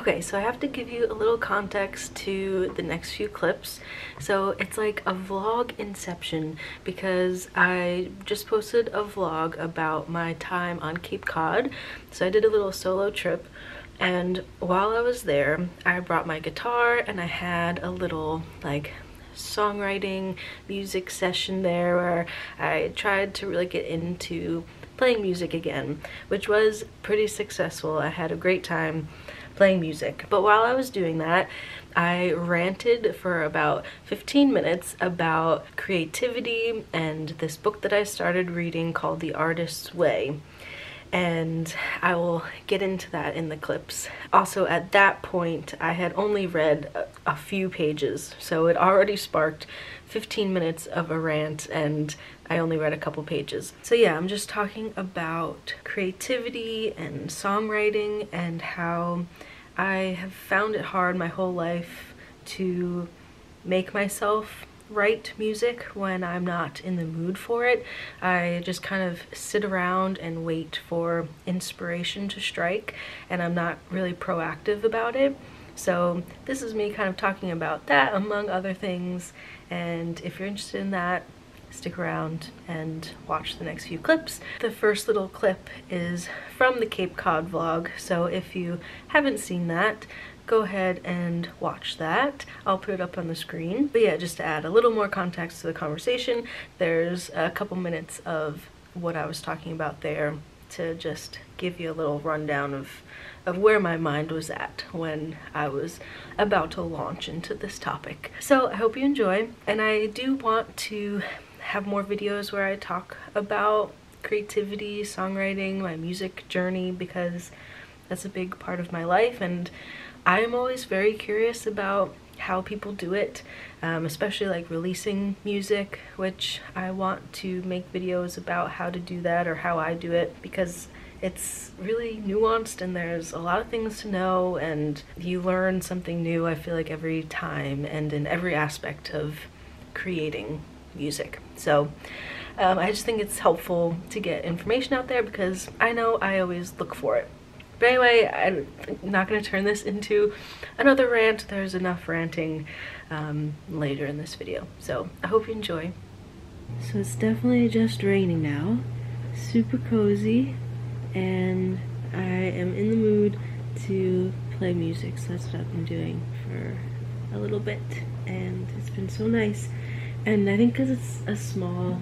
Okay, so I have to give you a little context to the next few clips. So it's like a vlog inception because I just posted a vlog about my time on Cape Cod. So I did a little solo trip, and while I was there, I brought my guitar and I had a little like songwriting music session there where I tried to really get into playing music again, which was pretty successful. I had a great time playing music. But while I was doing that, I ranted for about 15 minutes about creativity and this book that I started reading called The Artist's Way. And I will get into that in the clips. Also, at that point, I had only read a few pages, so it already sparked 15 minutes of a rant, and I only read a couple pages. So yeah, I'm just talking about creativity and songwriting and how I have found it hard my whole life to make myself write music when I'm not in the mood for it. I just kind of sit around and wait for inspiration to strike, and I'm not really proactive about it. So this is me kind of talking about that among other things, and if you're interested in that, stick around and watch the next few clips. The first little clip is from the Cape Cod vlog, so if you haven't seen that, go ahead and watch that. I'll put it up on the screen. But yeah, just to add a little more context to the conversation, there's a couple minutes of what I was talking about there to just give you a little rundown of where my mind was at when I was about to launch into this topic. So I hope you enjoy, and I do want to have more videos where I talk about creativity, songwriting, my music journey, because that's a big part of my life, and I'm always very curious about how people do it, especially like releasing music, which I want to make videos about how to do that or how I do it, because it's really nuanced and there's a lot of things to know, and you learn something new, I feel like, every time and in every aspect of creating music. So I just think it's helpful to get information out there because I know I always look for it. But anyway, I'm not going to turn this into another rant. There's enough ranting later in this video. So I hope you enjoy. So it's definitely just raining now. Super cozy. And I am in the mood to play music. So that's what I've been doing for a little bit. And it's been so nice. And I think because it's a small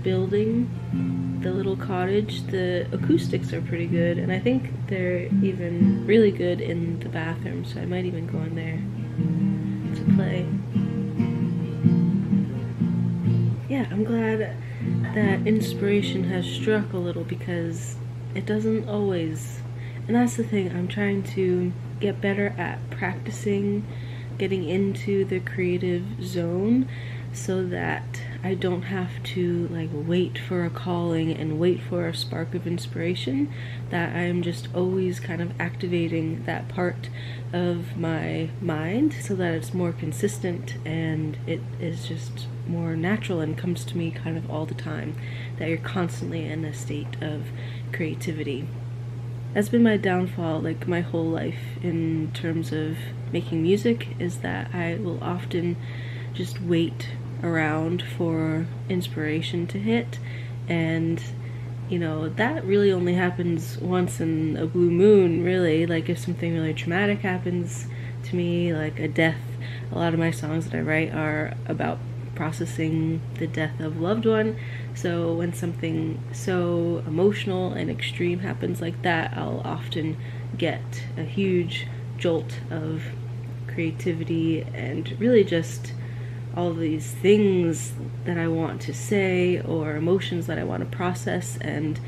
building, the little cottage, the acoustics are pretty good, and I think they're even really good in the bathroom, so I might even go in there to play. Yeah, I'm glad that inspiration has struck a little because it doesn't always, and that's the thing, I'm trying to get better at practicing getting into the creative zone so that I don't have to like wait for a calling and wait for a spark of inspiration, that I'm just always kind of activating that part of my mind so that it's more consistent and it is just more natural and comes to me kind of all the time, that you're constantly in a state of creativity. That's been my downfall like my whole life in terms of making music, is that I will often just wait around for inspiration to hit, and you know, that really only happens once in a blue moon, really. Like if something really traumatic happens to me, like a death. A lot of my songs that I write are about processing the death of a loved one, so when something so emotional and extreme happens like that, I'll often get a huge jolt of creativity and really just all of these things that I want to say or emotions that I want to process, and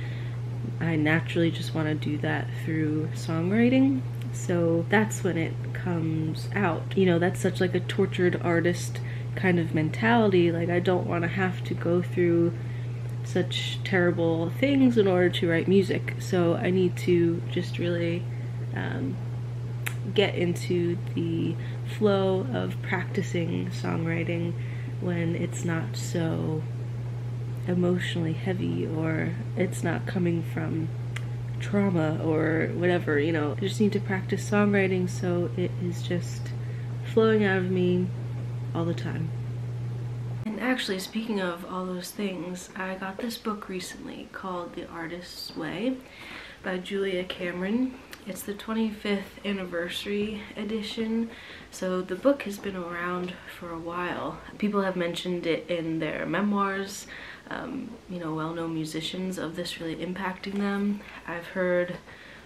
I naturally just want to do that through songwriting. So that's when it comes out. You know, that's such like a tortured artist kind of mentality. Like I don't want to have to go through such terrible things in order to write music. So I need to just really get into the flow of practicing songwriting when it's not so emotionally heavy or it's not coming from trauma or whatever, you know. I just need to practice songwriting so it is just flowing out of me all the time. And actually, speaking of all those things, I got this book recently called The Artist's Way by Julia Cameron. It's the 25th anniversary edition, so the book has been around for a while. People have mentioned it in their memoirs, you know, well-known musicians of this really impacting them. I've heard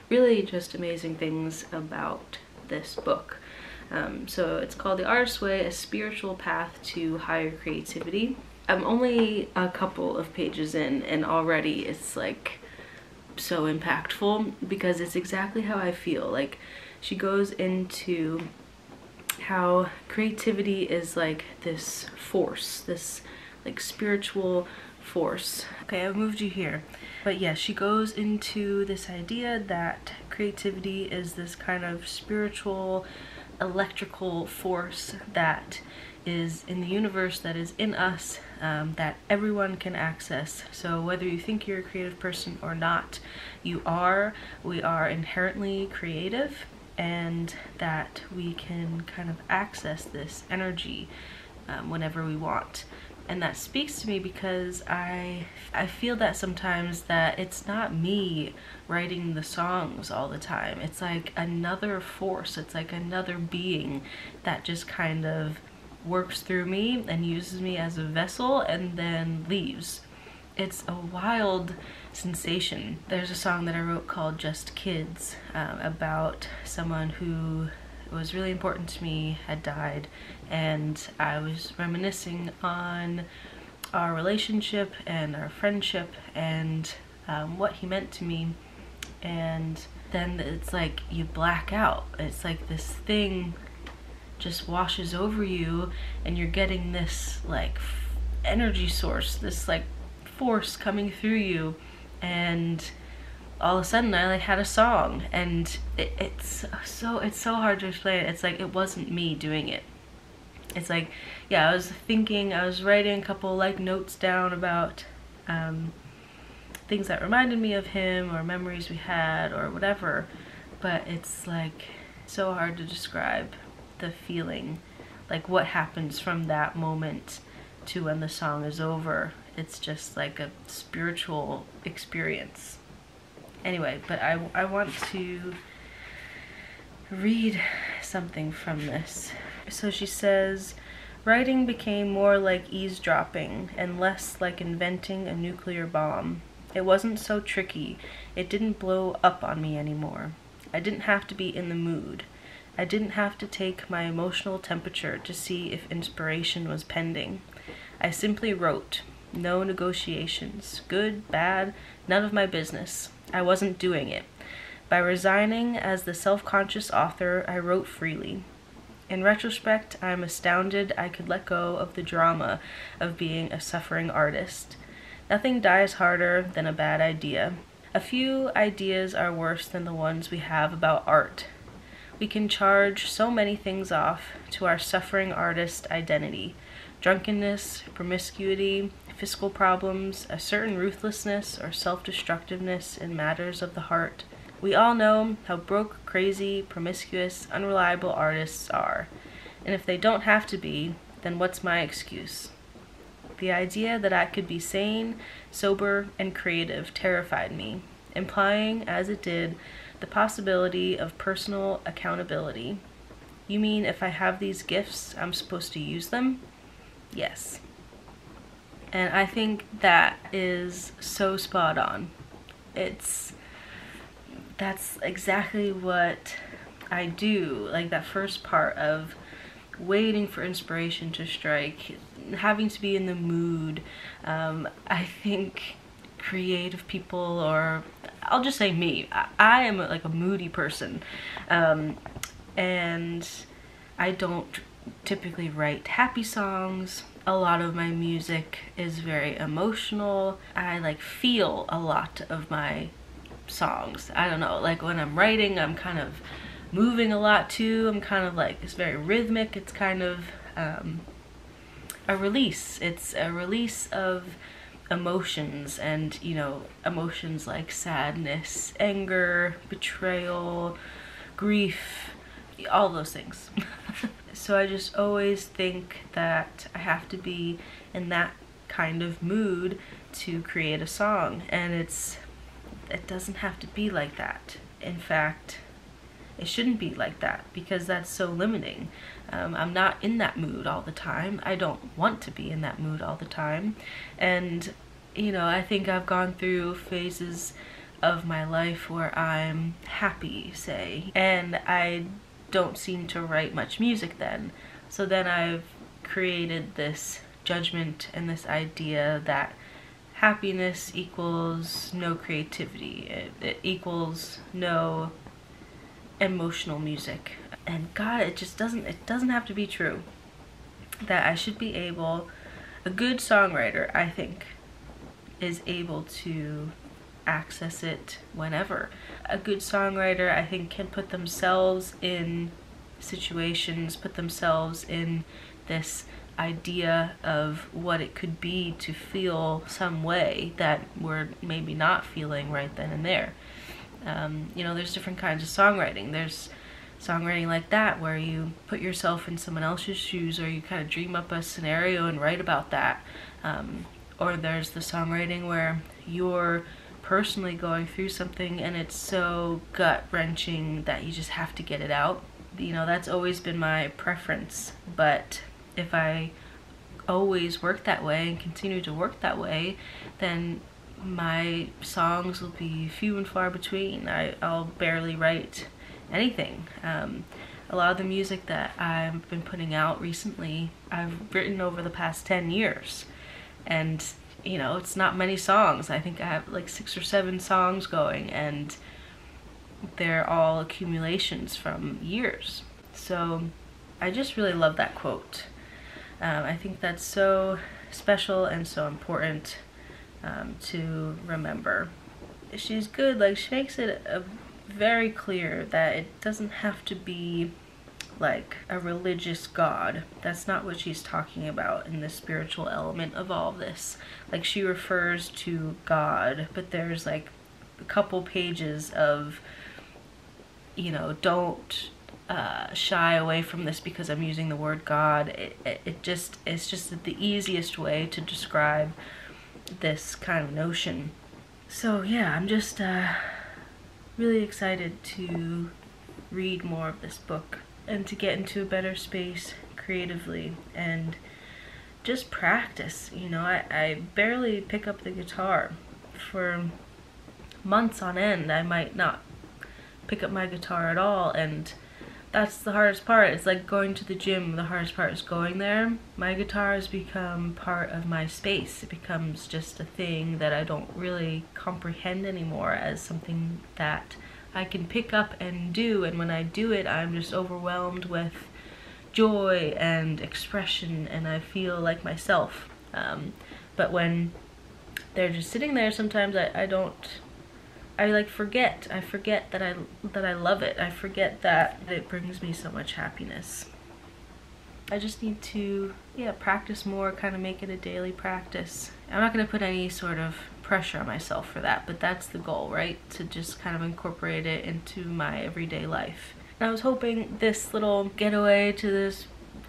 really just amazing things about this book. So it's called The Artist's Way, A Spiritual Path to Higher Creativity. I'm only a couple of pages in and already it's like so impactful because it's exactly how I feel. Like, she goes into how creativity is like this force, this like spiritual force. Okay, I've moved you here. But yeah, she goes into this idea that creativity is this kind of spiritual, electrical force that is in the universe, that is in us, that everyone can access. So whether you think you're a creative person or not, we are inherently creative, and that we can kind of access this energy whenever we want. And that speaks to me because I feel that sometimes that it's not me writing the songs all the time. It's like another force, it's like another being that just kind of works through me and uses me as a vessel and then leaves. It's a wild sensation. There's a song that I wrote called Just Kids about someone who was really important to me had died, and I was reminiscing on our relationship and our friendship and what he meant to me. And then it's like you black out. It's like this thing just washes over you and you're getting this like energy source, this like force coming through you, and all of a sudden I like had a song, and it's so hard to explain. It's like it wasn't me doing it. It's like, yeah, I was writing a couple like notes down about things that reminded me of him or memories we had or whatever, but it's like so hard to describe the feeling, like what happens from that moment to when the song is over. It's just like a spiritual experience. Anyway, but I want to read something from this. So she says, writing became more like eavesdropping and less like inventing a nuclear bomb. It wasn't so tricky. It didn't blow up on me anymore. I didn't have to be in the mood. I didn't have to take my emotional temperature to see if inspiration was pending. I simply wrote. No negotiations. Good, bad, none of my business. I wasn't doing it. By resigning as the self-conscious author, I wrote freely. In retrospect, I am astounded I could let go of the drama of being a suffering artist. Nothing dies harder than a bad idea. A few ideas are worse than the ones we have about art. We can charge so many things off to our suffering artist identity. Drunkenness, promiscuity, fiscal problems, a certain ruthlessness or self-destructiveness in matters of the heart. We all know how broke, crazy, promiscuous, unreliable artists are. And if they don't have to be, then what's my excuse? The idea that I could be sane, sober, and creative terrified me, implying, as it did, the possibility of personal accountability. You mean if I have these gifts, I'm supposed to use them? Yes. And I think that is so spot on. That's exactly what I do. Like that first part of waiting for inspiration to strike, having to be in the mood. I think creative people, or I'll just say me, I am like a moody person. And I don't typically write happy songs. A lot of my music is very emotional. I like feel a lot of my songs. I don't know, like when I'm writing, I'm kind of moving a lot too. I'm kind of like, it's very rhythmic. It's kind of a release. It's a release of emotions, and you know, emotions like sadness, anger, betrayal, grief, all those things. So I just always think that I have to be in that kind of mood to create a song, and it doesn't have to be like that. In fact, it shouldn't be like that, because that's so limiting. I'm not in that mood all the time. I don't want to be in that mood all the time. And, you know, I think I've gone through phases of my life where I'm happy, say, and I don't seem to write much music then. So then I've created this judgment and this idea that happiness equals no creativity. It equals no emotional music. And God, it doesn't have to be true. That I should be able, a good songwriter, I think, is able to access it whenever. A good songwriter, I think, can put themselves in situations, put themselves in this idea of what it could be to feel some way that we're maybe not feeling right then and there. You know, there's different kinds of songwriting. There's songwriting like that, where you put yourself in someone else's shoes, or you kind of dream up a scenario and write about that. Or there's the songwriting where you're personally going through something and it's so gut-wrenching that you just have to get it out. You know, that's always been my preference. But if I always work that way and continue to work that way, then my songs will be few and far between. I'll barely write anything. A lot of the music that I've been putting out recently, I've written over the past 10 years. And, you know, it's not many songs. I think I have like 6 or 7 songs going, and they're all accumulations from years. So I just really love that quote. I think that's so special and so important to remember. She's good, like, she makes it very clear that it doesn't have to be like a religious god. That's not what she's talking about in the spiritual element of all of this. Like, she refers to God, but there's like a couple pages of, you know, don't shy away from this because I'm using the word God. It's just the easiest way to describe this kind of notion. So yeah, I'm just really excited to read more of this book and to get into a better space creatively and just practice. You know, I barely pick up the guitar. For months on end, I might not pick up my guitar at all, and that's the hardest part. It's like going to the gym. The hardest part is going there. My guitar has become part of my space. It becomes just a thing that I don't really comprehend anymore as something that I can pick up and do, and when I do it, I'm just overwhelmed with joy and expression, and I feel like myself. But when they're just sitting there, sometimes I like forget. I forget that I love it. I forget that it brings me so much happiness. I just need to, yeah, practice more, kind of make it a daily practice. I'm not going to put any sort of pressure on myself for that, but that's the goal, right? To just kind of incorporate it into my everyday life. And I was hoping this little getaway to this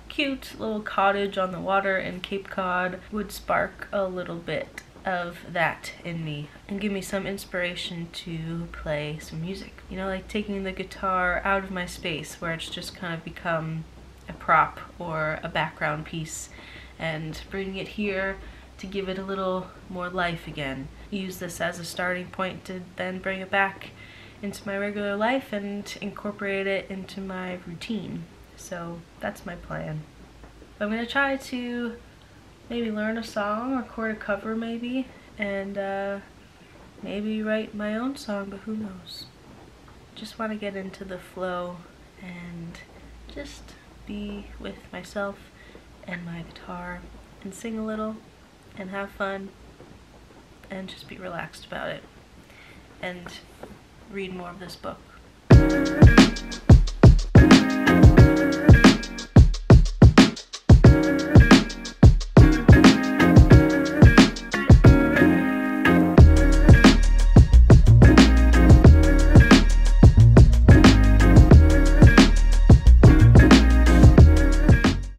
cute little cottage on the water in Cape Cod would spark a little bit of that in me and give me some inspiration to play some music. You know, like taking the guitar out of my space where it's just kind of become a prop or a background piece, and bringing it here to give it a little more life again. Use this as a starting point to then bring it back into my regular life and incorporate it into my routine. So that's my plan. I'm gonna try to maybe learn a song, record a cover maybe, and maybe write my own song, but who knows. Just want to get into the flow and just be with myself and my guitar and sing a little and have fun and just be relaxed about it and read more of this book.